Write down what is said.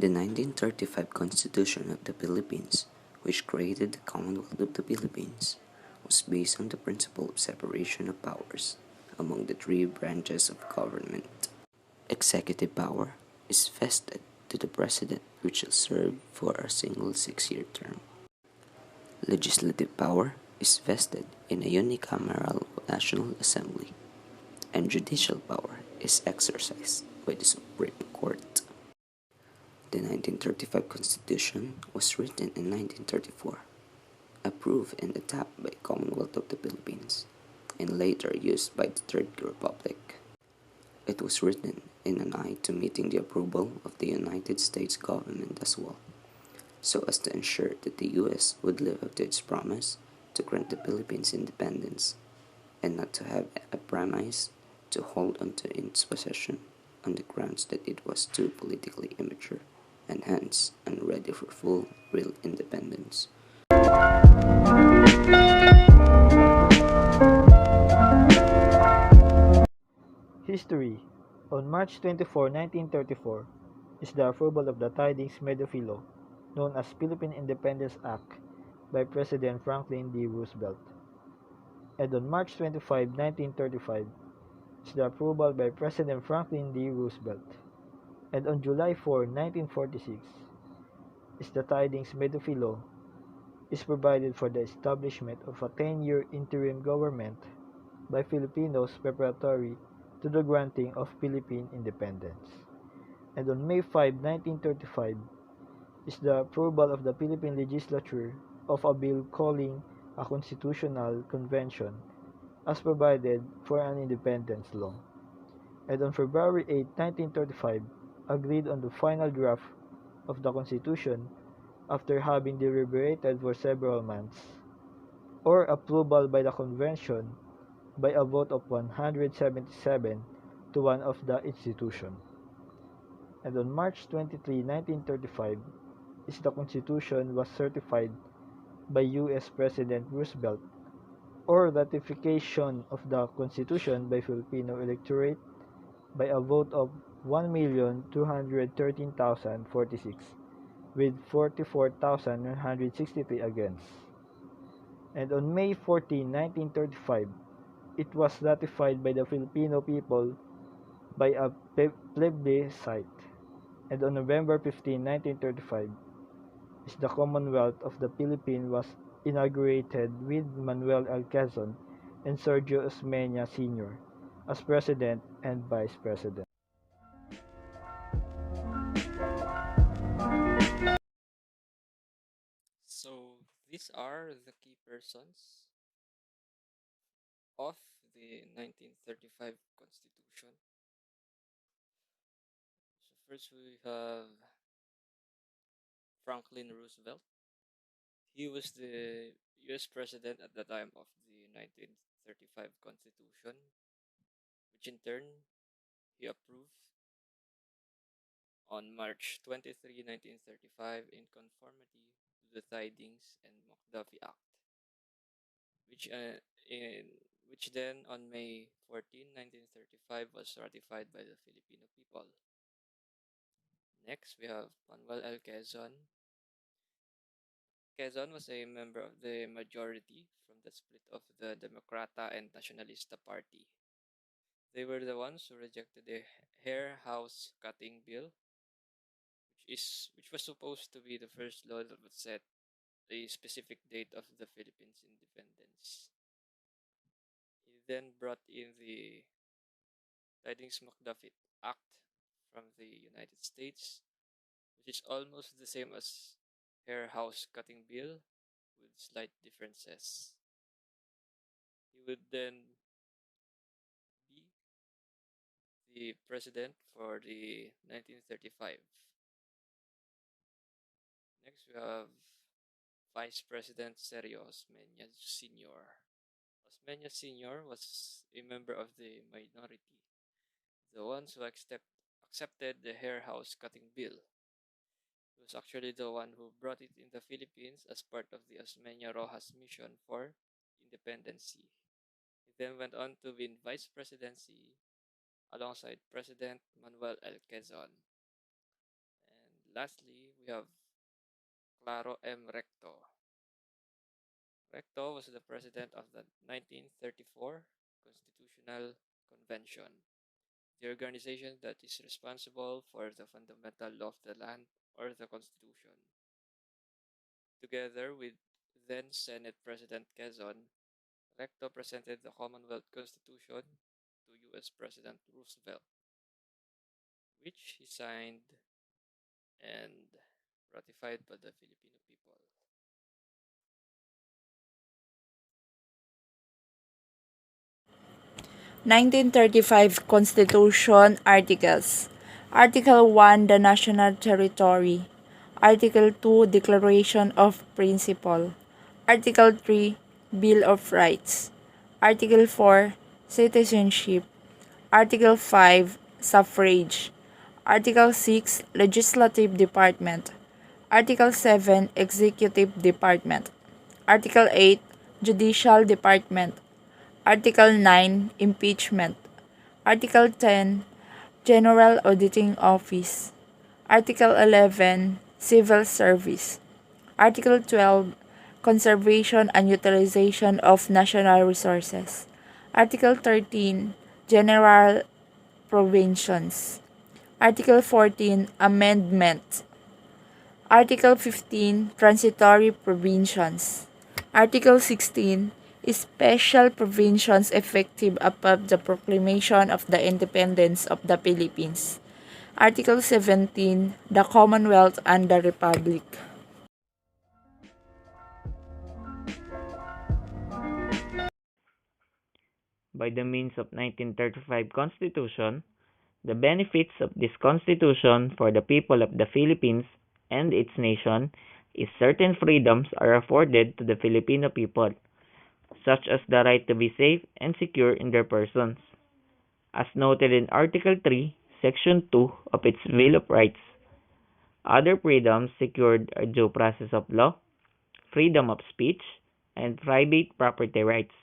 The 1935 Constitution of the Philippines, which created the Commonwealth of the Philippines, was based on the principle of separation of powers among the three branches of government. Executive power is vested to the President, which shall serve for a single 6-year term. Legislative power is vested in a unicameral National Assembly, and judicial power is exercised by the Supreme Court. The 1935 Constitution was written in 1934, approved and adopted by Commonwealth of the Philippines, and later used by the Third Republic. It was written in an eye to meeting the approval of the United States government as well, so as to ensure that the U.S. would live up to its promise to grant the Philippines independence and not to have a premise to hold onto its possession on the grounds that it was too politically immature and hence unready for full, real independence. History. On March 24, 1934, is the approval of the Tidings Medofilo, known as Philippine Independence Act, by President Franklin D. Roosevelt. And on March 25, 1935, is the approval by President Franklin D. Roosevelt. And on July 4, 1946, is the Tidings Medofilo, is provided for the establishment of a 10-year interim government by Filipinos preparatory to the granting of Philippine independence. And on May 5, 1935, is the approval of the Philippine Legislature of a bill calling a constitutional convention as provided for an independence law. And on February 8, 1935, agreed on the final draft of the Constitution after having deliberated for several months, or approval by the Convention by a vote of 177 to 1 of the institution. And on March 23, 1935, is the Constitution was certified by U.S. President Roosevelt, or ratification of the Constitution by Filipino electorate by a vote of 1,213,046 with 44,163 against. And on May 14, 1935, it was ratified by the Filipino people by a plebiscite. And on November 15, 1935, is the Commonwealth of the Philippines was inaugurated with Manuel L. Quezon and Sergio Osmeña Sr. as President and Vice President. So these are the key persons of the 1935 Constitution. So first we have Franklin Roosevelt. He was the US President at the time of the 1935 Constitution, which in turn he approved on March 23, 1935 in conformity to the Tidings and McDuffie Act, which in which then on May 14, 1935 was ratified by the Filipino people. Next, we have Manuel L. Quezon. Quezon was a member of the majority from the split of the Democrata and Nacionalista Party. They were the ones who rejected the Hair House Cutting Bill, which was supposed to be the first law that would set a specific date of the Philippines' independence. He then brought in the Tidings-McDuffie Act from the United States, which is almost the same as Hair House Cutting Bill with slight differences. He would then be the president for the 1935. Next, we have Vice President Sergio Osmeña Sr. Osmeña Sr. was a member of the minority, the ones who accepted the Hair House Cutting Bill. He was actually the one who brought it in the Philippines as part of the Osmeña Rojas mission for independency. He then went on to win vice presidency alongside President Manuel L. Quezon. And lastly, we have Claro M. Recto. Recto was the president of the 1934 Constitutional Convention, the organization that is responsible for the fundamental law of the land or the Constitution. Together with then Senate President Quezon, Recto presented the Commonwealth Constitution to US President Roosevelt, which he signed and ratified by the Filipino people. 1935 Constitution Articles. Article 1 The National Territory. Article 2 Declaration of Principle. Article 3 Bill of Rights. Article 4 Citizenship. Article 5 Suffrage. Article 6 Legislative Department. Article 7 Executive Department. Article 8 Judicial Department. Article 9 Impeachment. Article 10 General Auditing Office. Article 11 Civil Service. Article 12 Conservation and Utilization of National Resources. Article 13 General Provisions. Article 14 Amendment. Article 15 Transitory Provisions. Article 16 Special Provisions effective upon the proclamation of the independence of the Philippines. Article 17 The Commonwealth and the Republic. By the means of 1935 Constitution, the benefits of this Constitution for the people of the Philippines and its nation is certain freedoms are afforded to the Filipino people, such as the right to be safe and secure in their persons, as noted in Article 3, Section 2 of its Bill of Rights. Other freedoms secured are due process of law, freedom of speech, and private property rights.